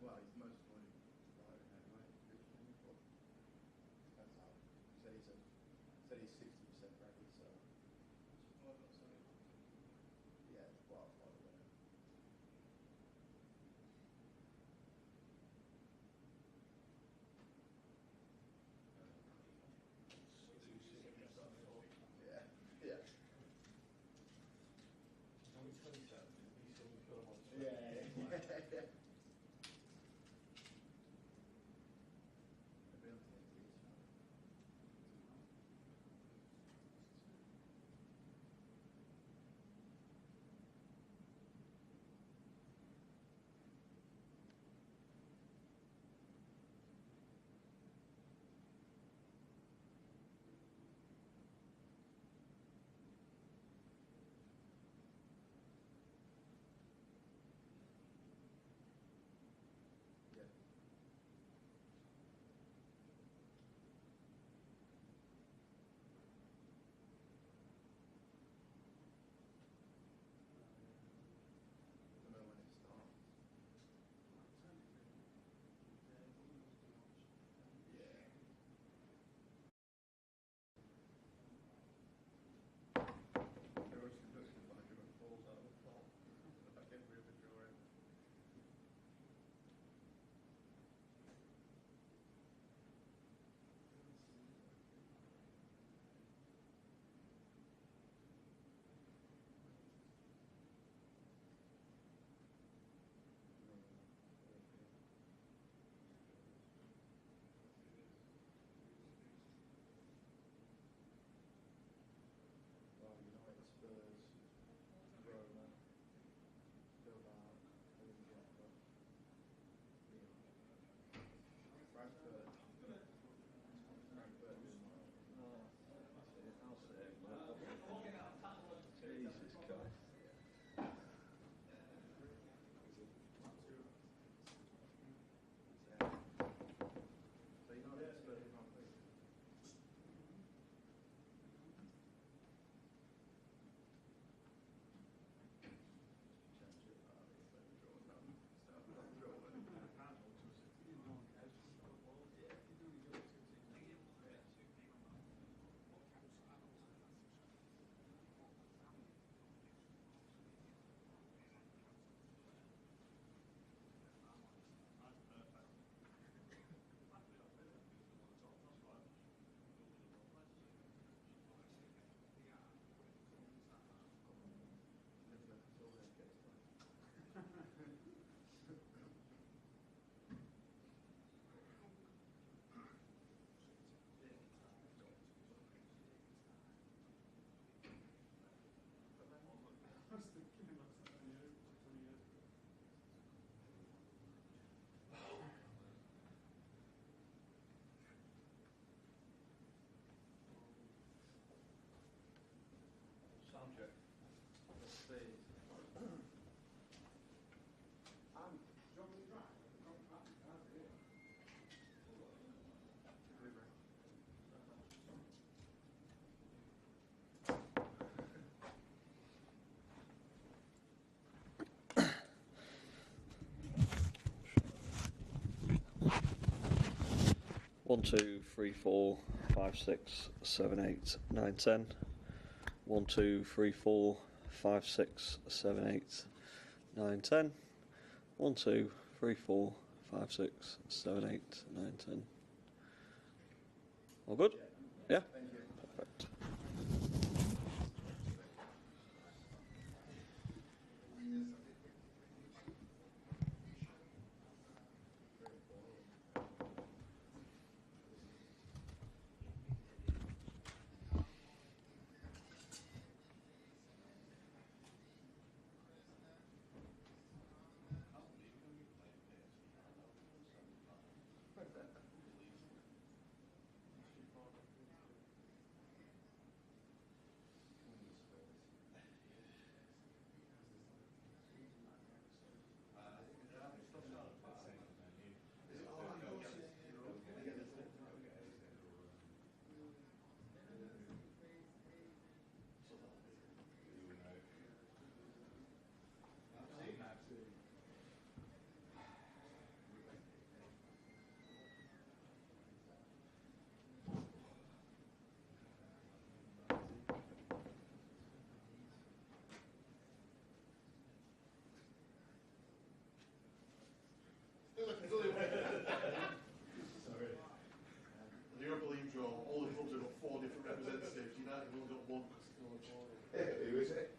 well, he's the most annoying guy anyway. But that's how. He said he's 60% ready, so. Yeah, well, by the way. Yeah, yeah. Yeah. Spurs, Roma, Bilbao, Frankfurt. I'll say it. Jesus Christ. So you know that Spurs can't play. Sound check. Let's see. One, two, three, 4, 5, 6, 7, 8, 9, 10. 1, 2, 3, 4, 5, 6, 7, 8, 9, 10. 1, 2, 3, 4, 5, 6, 7, 8, 9, 10. All good? Yeah? Perfect. Who is it?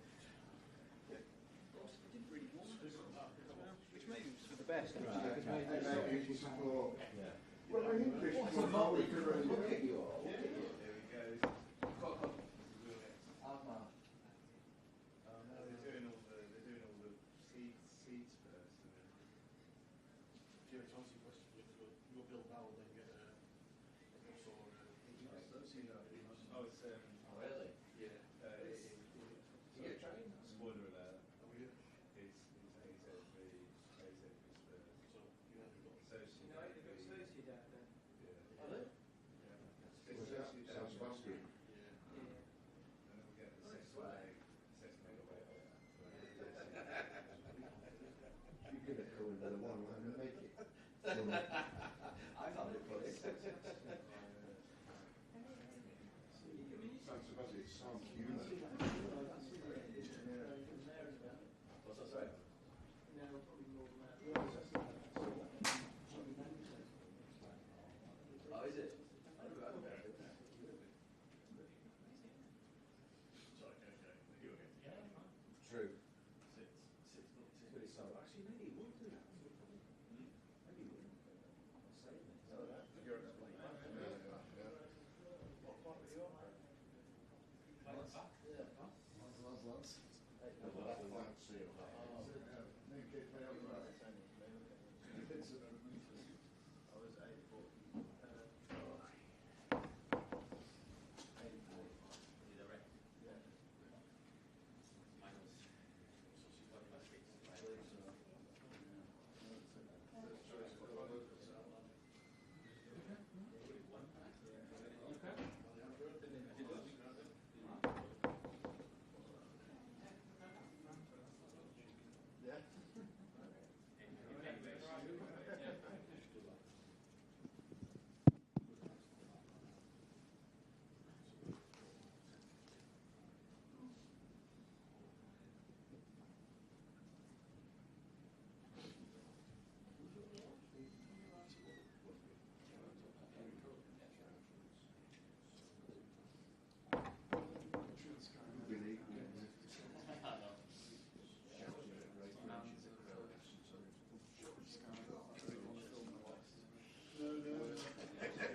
Which maybe was for the best. Maybe support. Yeah. Well, I think we should look at you all. There we go. They're doing all the seeds first, and then. Do you have a chance to question your build now and then get a course or Oh, it's Really? yeah. You get trained? Spoiler alert. oh, yeah. It's AZB Spurs. So you haven't got Associate. No, they've got associate out there. Yeah. Are they? Sounds basket. yeah. Yeah. And then we get the Nice six swag. megaweight. You're going to go in with a one line and make it. I found it funny. Sounds basket. Sounds human. What's that say? No, probably more than that. Oh, is it? True. Six minutes. So actually, maybe he would do that. Maybe he would. Save me. What part were you on?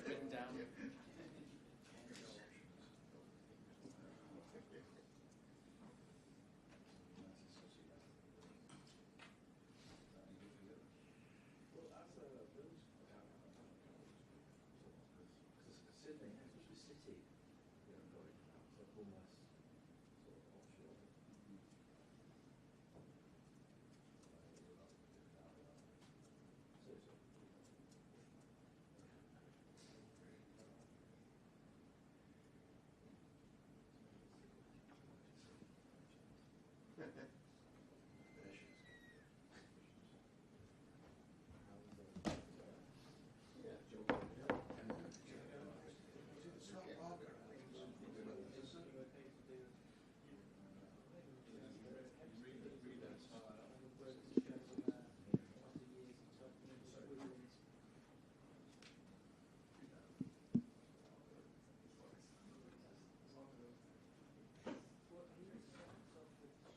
Written down. Sydney, especially City, going so almost sort of offshore.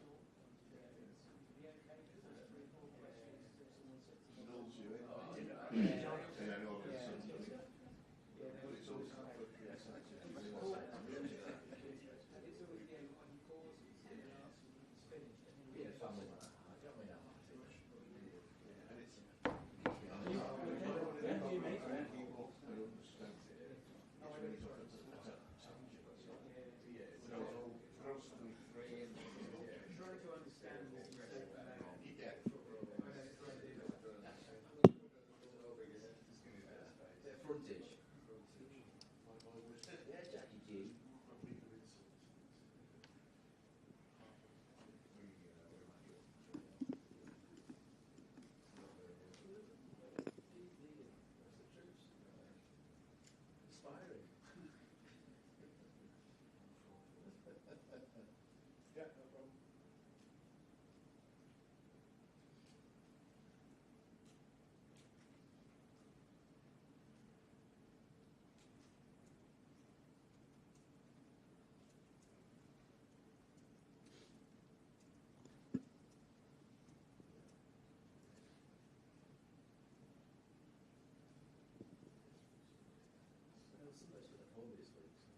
most of the form this week. So.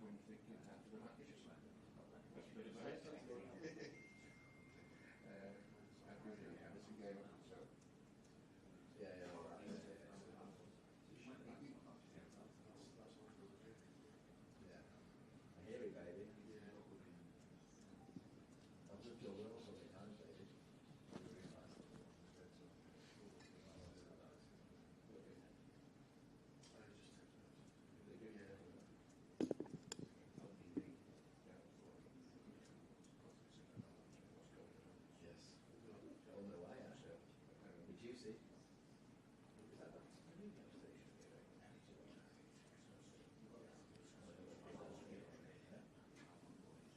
When you think after the match, Everton game, so Yeah. I hear it, baby. I was with Joe Wells all the time, baby. Yes. On the way, actually. Did you see? Is that the radio station?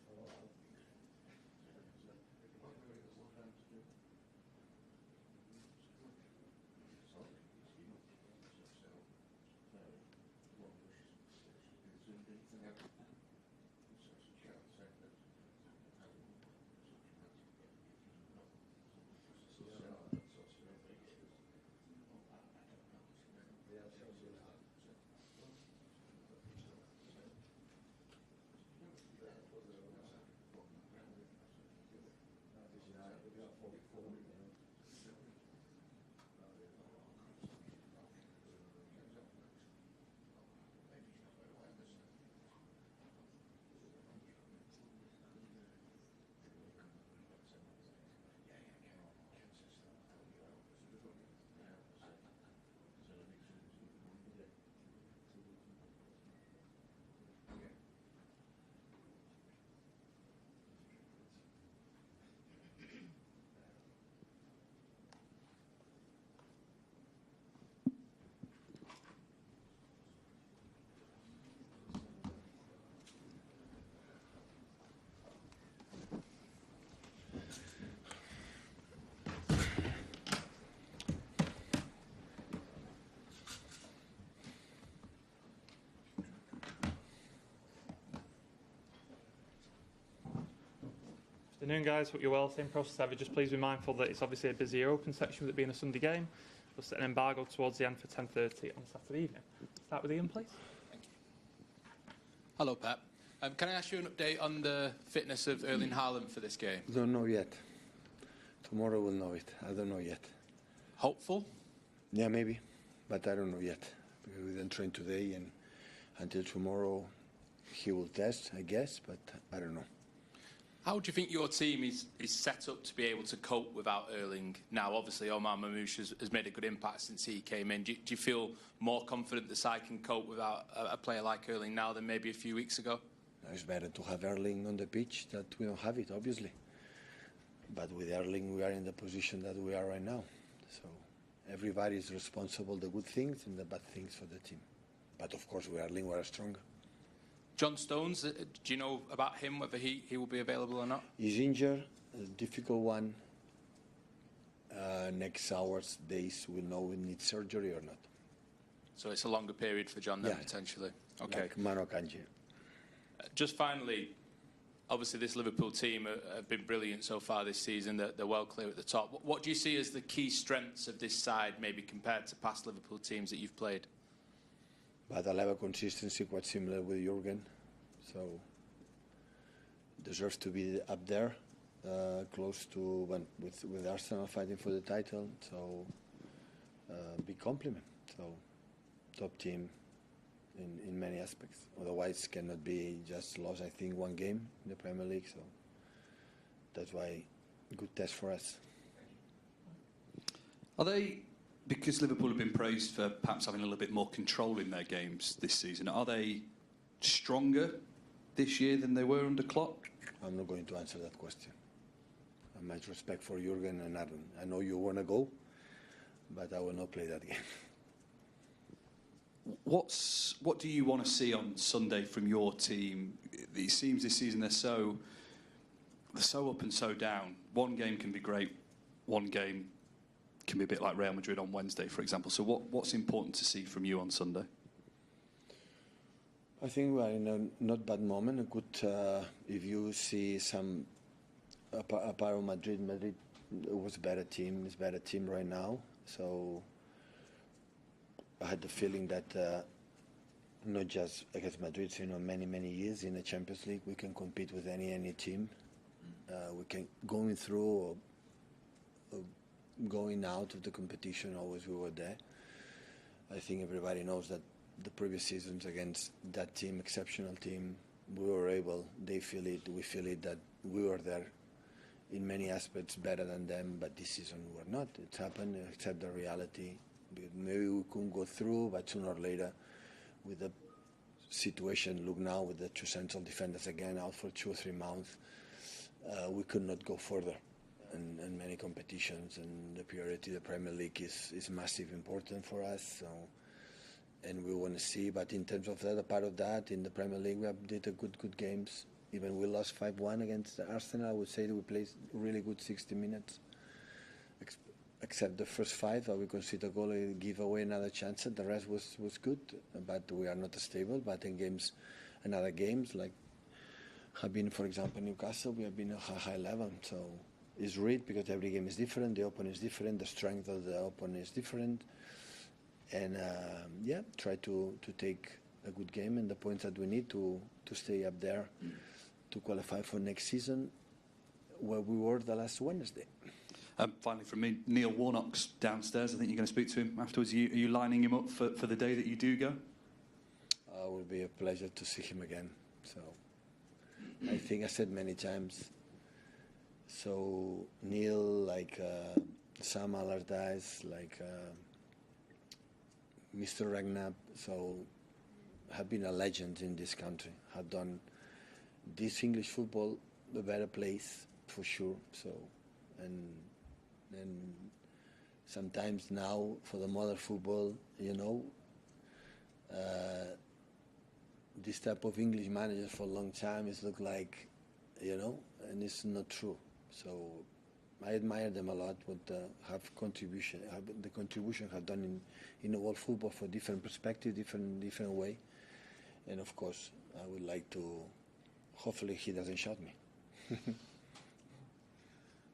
Oh, wow. Afternoon, guys. Hope you're well. Same process ever. Just please be mindful that it's obviously a busy open section with it being a Sunday game. We'll set an embargo towards the end for 10:30 on Saturday evening. Start with Ian, please. Hello, Pep. Can I ask you an update on the fitness of Erling Haaland for this game? Don't know yet. Tomorrow we'll know it. I don't know yet. Hopeful? Yeah, maybe, but I don't know yet. Because we didn't train today, and until tomorrow he will test, I guess, but I don't know. How do you think your team is set up to be able to cope without Erling now? Obviously, Omar Mamouche has made a good impact since he came in. Do you feel more confident the side can cope without a player like Erling now than maybe a few weeks ago? It's better to have Erling on the pitch than we don't have it, obviously. But with Erling, we are in the position that we are right now. So everybody is responsible, the good things and the bad things for the team. But of course, with Erling, we are stronger. John Stones, do you know about him, whether he will be available or not? He's injured, a difficult one. Next hours, days, we'll know if he needs surgery or not. So it's a longer period for John then, potentially. Okay. Like Mano Kanji. Just finally, obviously this Liverpool team have been brilliant so far this season. They're well clear at the top. What do you see as the key strengths of this side, maybe compared to past Liverpool teams that you've played? But I have a consistency quite similar with Jurgen, so deserves to be up there, close to with Arsenal fighting for the title. So big compliment. So top team, in many aspects. Otherwise, cannot be just lost, I think, one game in the Premier League. So that's why good test for us. Are they, because Liverpool have been praised for perhaps having a little bit more control in their games this season, are they stronger this year than they were under Klopp? I'm not going to answer that question. I have much respect for Jurgen and Aaron. I know you want to go, but I will not play that game. What do you want to see on Sunday from your team? It seems this season they're so up and so down. One game can be great, one game can be a bit like Real Madrid on Wednesday, for example. So what's important to see from you on Sunday? I think we are in a not bad moment. A good, if you see some, apart from Madrid was a better team. It's a better team right now. So I had the feeling that not just against Madrid, many years in the Champions League, we can compete with any team. We can going through or going out of the competition. Always we were there. I think everybody knows that the previous seasons against that team, exceptional team, we were able. They feel it. We feel it that we were there in many aspects better than them. But this season we were not. It's happened. Accept the reality. Maybe we couldn't go through, but sooner or later, with the situation, look now with the two central defenders again out for 2 or 3 months, we could not go further in many competitions. And the priority, the Premier League is massive, important for us. So, and we want to see. But in terms of the other part of that, in the Premier League, we did a good games. Even we lost 5-1 against Arsenal. I would say that we played really good 60 minutes. Except the first 5, we conceded a goal and give away another chance. The rest was good, but we are not stable. But in games, and other games like have been, for example, Newcastle, we have been at a high level. So it's read because every game is different. The opponent is different. The strength of the opponent is different. And try to take a good game and the points that we need to stay up there to qualify for next season, where we were the last Wednesday. Finally from me, Neil Warnock's downstairs. I think you're going to speak to him afterwards. Are you lining him up for the day that you do go? It will be a pleasure to see him again. So I think I said many times. So Neil, like Sam Allardyce, like Mr. Ragnar, so have been a legend in this country. Have done this English football a better place for sure. So and sometimes now for the modern football, this type of English managers for a long time it's looked like, and it's not true. So I admire them a lot. What the contribution have done in the world football for different perspective, different way, and of course I would like to. Hopefully he doesn't shout me.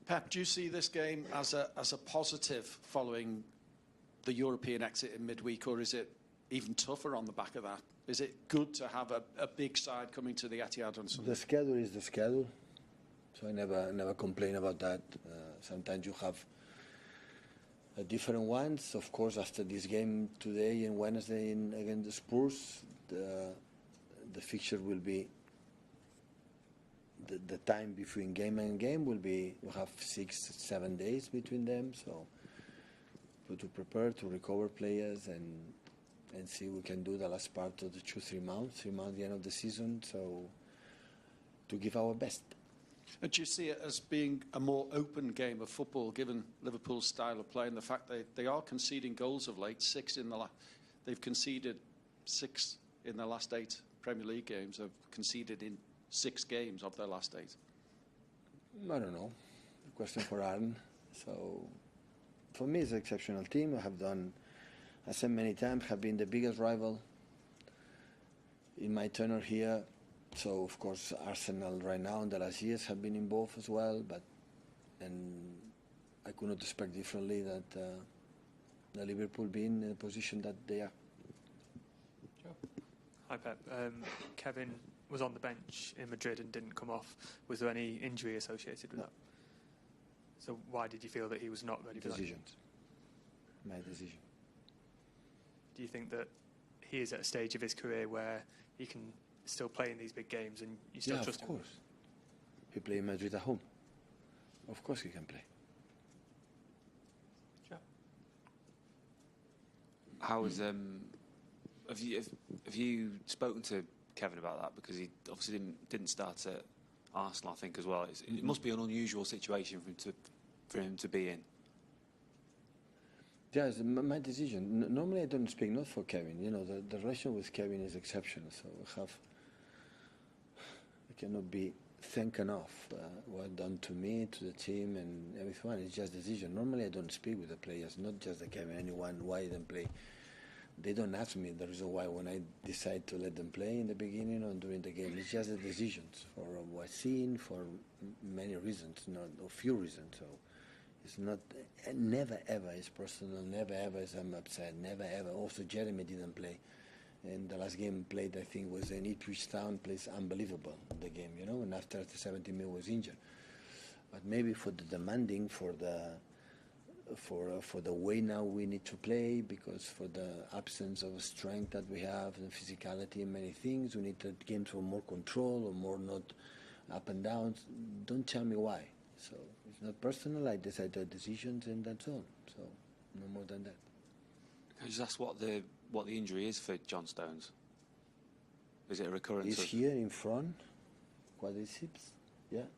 Pep, do you see this game as a positive following the European exit in midweek, or is it even tougher on the back of that? Is it good to have a big side coming to the Etihad on Sunday? The schedule is the schedule, so I never complain about that. Sometimes you have different ones. Of course, after this game today and Wednesday against the Spurs, the fixture will be. The time between game and game will be, we have 6-7 days between them, so to prepare, to recover players and see we can do the last part of the 3 months, the end of the season, so to give our best. And do you see it as being a more open game of football, given Liverpool's style of play and the fact they are conceding goals of late? They've conceded 6 in the last 8 Premier League games. Have conceded in 6 games of their last 8. I don't know. A question for Aaron. So, for me, it's an exceptional team. I have done, I said many times, have been the biggest rival in my tenure here. So, of course, Arsenal right now in the last years have been involved as well. And I could not expect differently that the Liverpool being in the position that they are. Hi, Pep. Kevin was on the bench in Madrid and didn't come off. Was there any injury associated with that? So why did you feel that he was not ready for that? Decisions. My decision. Do you think that he is at a stage of his career where he can still play in these big games, and you still trust him? Of course. He play Madrid at home. Of course he can play. Sure. How is have you spoken to Kevin about that, because he obviously didn't start at Arsenal, I think, as well. It must be an unusual situation for him to be in. Yeah, it's my decision. Normally I don't speak not for Kevin. You know, the relation with Kevin is exceptional. So I cannot be thank enough what done to me, to the team, and everyone. It's just decision. Normally I don't speak with the players, not just the Kevin. Anyone why they play. They don't ask me the reason why when I decide to let them play in the beginning or during the game. It's just the decisions for what's seen, for many reasons, not a few reasons. So it's not, never ever is personal, never ever is I'm upset, never ever. Also Jeremy didn't play. And the last game played, I think, was in Ipswich Town, plays unbelievable, the game, you know, and after the 70 minutes was injured. But maybe for the demanding, for the way now we need to play, because for the absence of strength that we have and physicality and many things, we need the game for more control or more not up and downs. Don't tell me why. So it's not personal. I decide the decisions and that's all. So no more than that. Can I just ask what the injury is for John Stones? Is it a recurrence? He's here in front, quadriceps, yeah.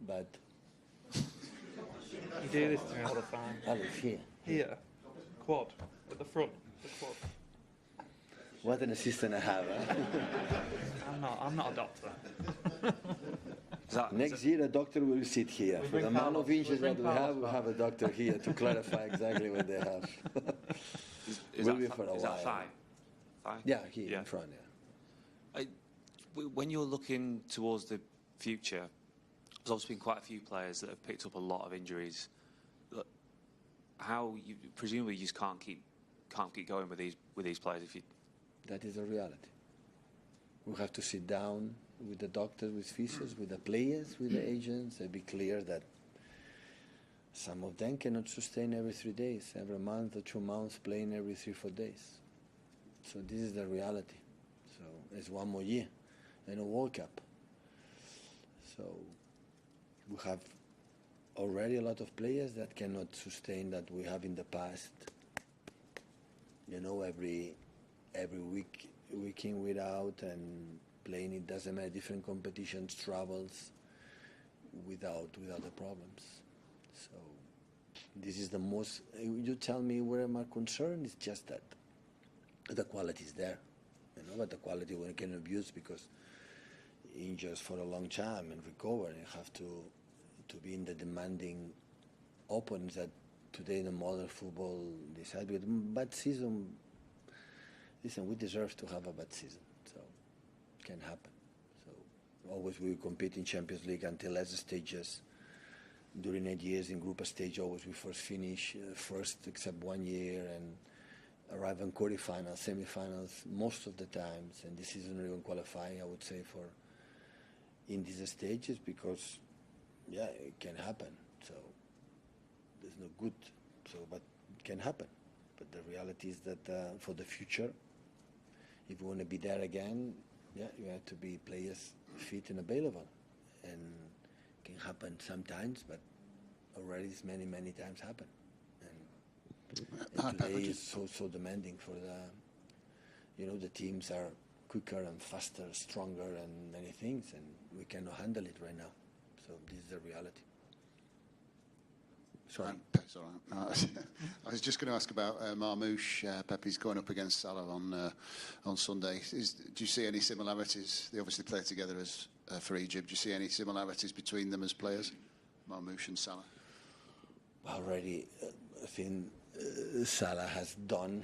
But You do this to me all the time. Alex, here. Here, quad, at the front, the quad. What an assistant I have, huh? I'm not a doctor. Next year, a doctor will sit here. For the amount of inches that we have a doctor here to clarify exactly what they have. Will be for a while. Is that thigh? Yeah, here in front, yeah. When you're looking towards the future, there's obviously been quite a few players that have picked up a lot of injuries. How you presumably you just can't keep going with these players if you. That is a reality. We have to sit down with the doctors, with physios, with the players, with the agents, and be clear that some of them cannot sustain every 3 days, every month or 2 months, playing every 3-4 days. So this is the reality. So it's one more year and a World Cup. So we have already a lot of players that cannot sustain that we have in the past. You know, every week in, week out, and playing, it doesn't matter, different competitions, travels, without the problems. So this is the most, you tell me where am I concerned, it's just that the quality is there, you know, but the quality we can abuse because injured for a long time and recover and have to be in the demanding opponents that today in the modern football decide with bad season. Listen, we deserve to have a bad season, so it can happen. So always we compete in Champions League until last stages. During 8 years in group stage, always we first finish first, except 1 year, and arrive in quarterfinals, semi-finals most of the times. And this season we don't qualify, I would say, for in these stages because, yeah, it can happen. So there's no good. So, but it can happen. But the reality is that for the future, if you want to be there again, yeah, you have to be players fit and available. And it can happen sometimes, but already it's many, many times happen. And today is so demanding for the teams are quicker and faster, stronger, and many things, and we cannot handle it right now. So this is the reality. Sorry. Pep's all right. I was just going to ask about Marmoush. Pepe's going up against Salah on Sunday. Do you see any similarities? They obviously play together as for Egypt. Do you see any similarities between them as players, Marmoush and Salah? Already, I think Salah has done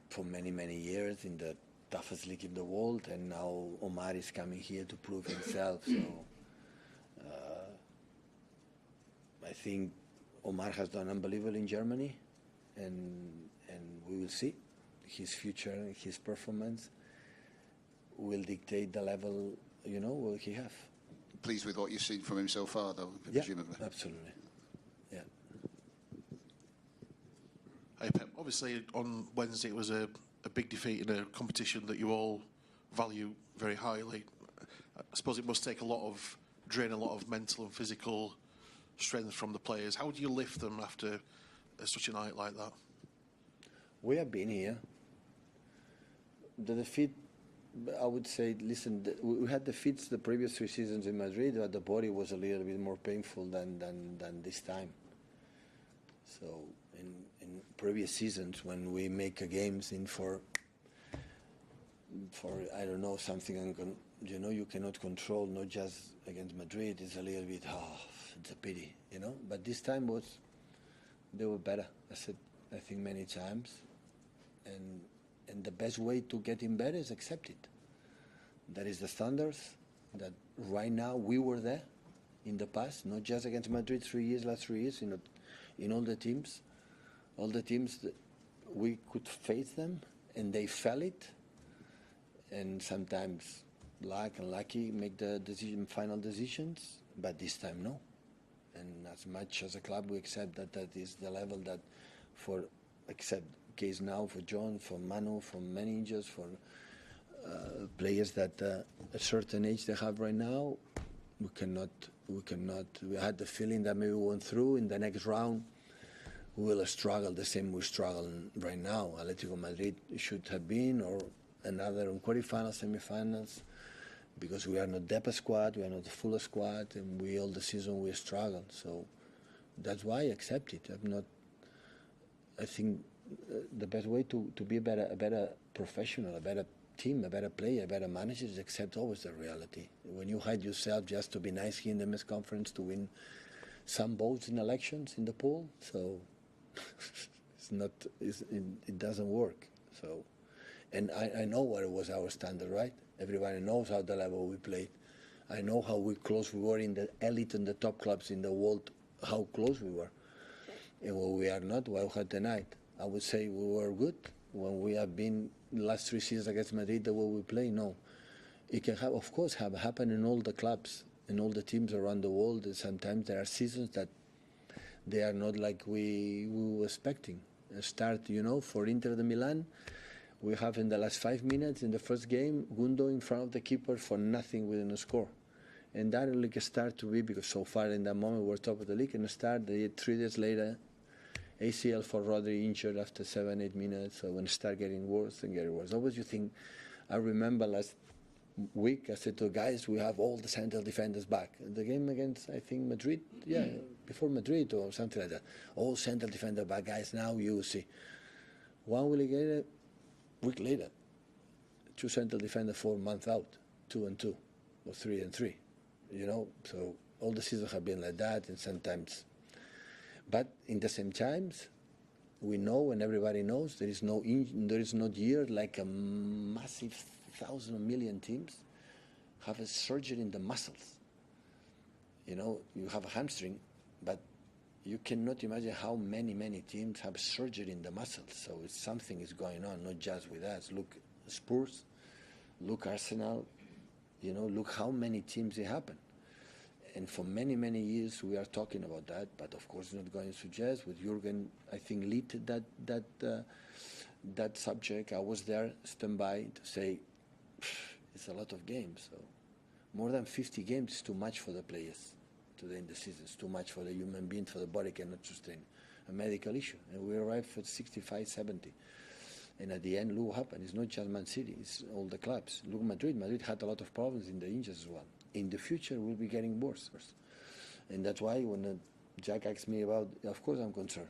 for many, many years in the toughest league in the world, and now Omar is coming here to prove himself. So I think Omar has done unbelievable in Germany, and we will see his future, his performance will dictate the level, will he have. Pleased with what you've seen from him so far, though, yeah, presumably. Absolutely. Hey Pep, obviously on Wednesday it was a a big defeat in a competition that you all value very highly. I suppose it must take drain a lot of mental and physical strength from the players. How do you lift them after such a night like that? We have been here. The defeat, I would say, listen, we had defeats the previous 3 seasons in Madrid, but the body was a little bit more painful than this time. So in previous seasons, when we make games in for I don't know, something you cannot control, not just against Madrid, it's a little bit, it's a pity, But this time they were better. I think many times. And the best way to get in better is accept it. That is the standards that right now we were there in the past, not just against Madrid last 3 years, in all the teams. All the teams that we could face them and they fell it. And sometimes luck and lucky make the final decisions, but this time no. And as much as a club we accept that is the level that except case now for John, for Manu, for managers, for players that a certain age they have right now, we cannot. We had the feeling that maybe we went through in the next round. We will struggle the same we struggle right now. Atletico Madrid should have been, or another quarterfinals, semi-finals, because we are not depth squad, we are not the full squad, and all the season we struggle. So that's why I accept it. I think the best way to be a better professional, a better team, a better player, a better manager is accept always the reality. When you hide yourself just to be nice here in the mess conference to win some votes in elections in the poll, so it doesn't work. So, and I know what was our standard, right? Everybody knows how the level we played. I know how close we were in the elite and the top clubs in the world, how close we were. And when we are not, well, had the night. I would say we were good when we have been the last 3 seasons against Madrid the way we play. No, it can have, of course, have happened in all the clubs and all the teams around the world. And sometimes there are seasons that they are not like we were expecting. Start, for Inter de Milan, we have in the last 5 minutes in the first game Gundo in front of the keeper for nothing within a score, and that like start to be because so far in that moment we're top of the league and start 3 days later. ACL for Rodri injured after 7-8 minutes, so when it started getting worse and getting worse. Always you think, I remember last week I said to the guys, we have all the central defenders back. The game against, I think, Madrid, before Madrid or something like that. All central defenders back, guys, now you see. 1 week later, 2 central defenders 4 months out, 2 and 2, or 3 and 3, so all the seasons have been like that, and sometimes. But in the same times, we know and everybody knows there is no year like a massive 1,000 million teams have a surgery in the muscles. You have a hamstring, but you cannot imagine how many teams have surgery in the muscles. So something is going on, not just with us. Look Spurs, look Arsenal, look how many teams it happen. And for many years we are talking about that, but of course not going to suggest. With Jurgen, I think lead that subject. I was there, stand by to say it's a lot of games. So more than 50 games is too much for the players today in the season. It's too much for the human being, for the body cannot sustain a medical issue. And we arrived at 65, 70. And at the end, look what happened. It's not just Man City, it's all the clubs. Look Madrid. Madrid had a lot of problems in the injuries as well. In the future, we'll be getting worse. And that's why when Jack asks me about, of course I'm concerned.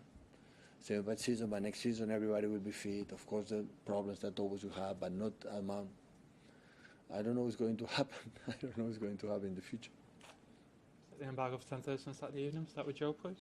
Say, but by next season, everybody will be fit. Of course, the problems that always you have, but not amount. I don't know what's going to happen. I don't know what's going to happen in the future. The embargo for 10:30 on Saturday evening. Start with Joe, please.